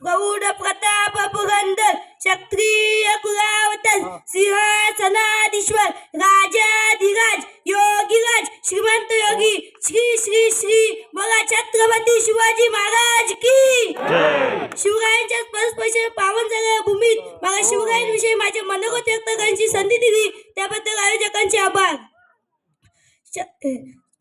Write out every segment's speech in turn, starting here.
गौड प्रताप पुरंदर क्षत्रिय कुलावतंस सिंहासनाधीश्वर राजाधिराज योगीराज श्रीमंत योगी श्री श्री श्री मला छत्रपती शिवाजी महाराज की शिवरायांच्या स्पर्श पावन झालेल्या भूमीत मला शिवरायांविषयी माझे मनोगत व्यक्त करण्याची संधी दिली त्याबद्दल आयोजकांचे आभार.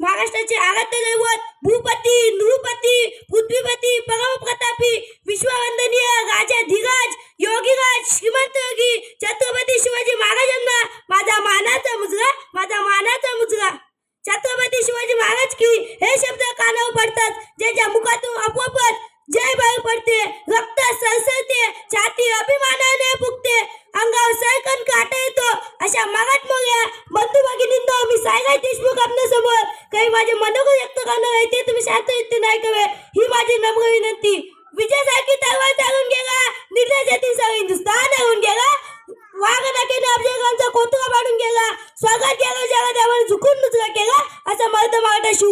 महाराष्ट्राचे आराध्य दैवत भूपती नृपती पृथ्वीपती परमप्रतापी विश्ववंदनीय राजाधिराज योगीराज श्रीमंत योगी छत्रपती शिवाजी महाराजांना माझा मानाचा मुजरा. छत्रपती शिवाजी महाराज की हे शब्द कानावर पडतात ज्यांच्या मुखातून आपोआपच जय बाहेर पडते, रक्त सरसरते, छाती अभिमानाने फुगते, अंगावर सरकन काटा येतो. अशा मराठमोळ्या बंधू भगिनींनो मी सायराज देशमुख आपल्यासमोर काही माझे मनोगत व्यक्त करणार आहे ते तुम्ही शांततेने ऐकावे ही माझी नम्र विनंती. विजयासारखी तलवार चालून गेला, निर्लज्जतेने सगळं हिंदुस्थान हरवून गेला, वाघनखेने अफजलखानचा कोथळा पाडून गेला, स्वर्गात गेला जगात आम्हाला झुकून नुसरा केला, असा मर्द मराठा शिव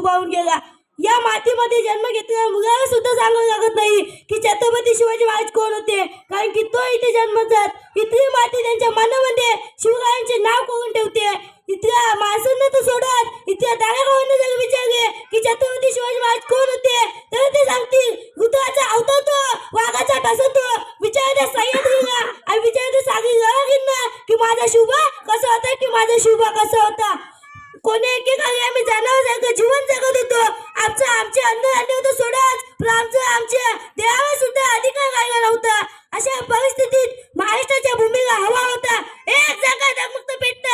पाहून गेला. या मातीमध्ये जन्म घेतलेल्या मुलाला सुद्धा सांगावं लागत नाही की छत्रपती शिवाजी महाराज कोण होते, कारण की तो इथे जन्मतात इथली माती त्यांच्या मनामध्ये शिवरायांचे नाव करून ठेवते. इथल्या माणसांना तो सोडत इथल्या दारागावांना जर विचारले की छत्रपती शिवाजी महाराज कोण होते तर ते सांगतील रुद्राचा अवतार तो, वाघाचा ठसा तो. विचारते सह्याद्रीला आणि विचारते सागरी लहरींना की माझा शिवबा कसा होता कोणी एकेकाळी आम्ही जनावरांसारखं जीवन जगत होतो. आमचे अन्न होतं सोडाच पण आमच्या देवावर सुद्धा अधिकार राहिला नव्हता. अशा परिस्थितीत महाराष्ट्राच्या भूमीला हवा होता एक जागा धगमगत पेटत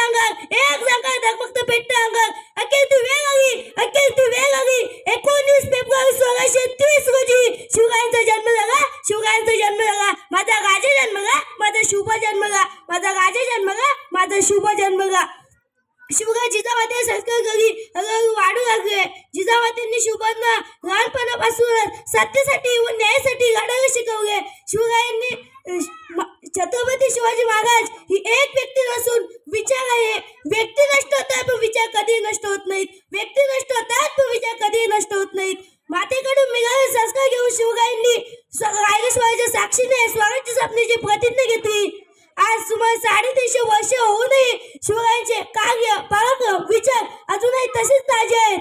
अंगार. अखेर ती वेळ आली 19 फेब्रुवारी 1630 रोजी शिवरायांचा जन्म झाला. माझा राजा जन्मला, माझा शुभ जन्मला. शिवराय जिजामाते संस्कार घरी हळूहळू वाढू लागले. जिजामातेंनी शिवबांना लहानपणापासून सत्तेसाठी व न्यायासाठी लढायला शिकवले. शिवरायांनी छत्रपती शिवाजी महाराज ही एक व्यक्ती नसून विचार आहे. व्यक्ती नष्ट होतात पण विचार कधी नष्ट होत नाहीत. मातेकडून मिळालेले संस्कार घेऊन शिवरायांनी रायरेश्वराच्या साक्षीने स्वराज्य स्थापनेची प्रतिज्ञा घेतली. आज सुमारे 350 वर्ष होऊनही शिवरायांचे कार्य पराक्रम विचार अजूनही तसेच ताजे आहेत.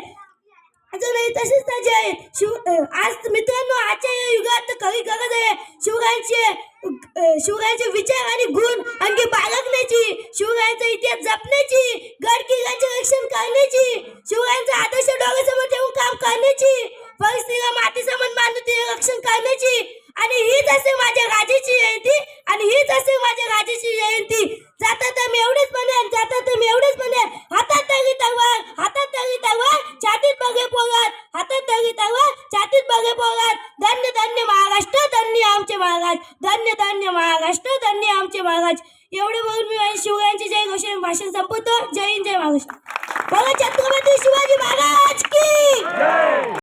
आज मित्रांनो आजच्या या युगात खरी गरज आहे शिवरायांचे विचार आणि गुण अंगी बाळगण्याची, शिवरायांचा इतिहास जपण्याची, गड किल्ल्यांचे रक्षण करण्याची, शिवरायांचा आदर्श डोळ्यासमोर ठेवून काम करण्याची, परिस्थितीला माती समान बांधून तिचे रक्षण करण्याची. आणि हीच असे माझ्या राजाची जयंती. जाता तर मी एवढेच म्हणेन हातात धरली तलवार छातीत बघे पोलाद. धन्य धन्य महाराष्ट्र, धन्य आमचे महाराज. एवढे बोलून मी शिवरायांची जय घोषणा भाषण संपवतो. जय हिंद, जय महाराष्ट्र. छत्रपती शिवाजी महाराज की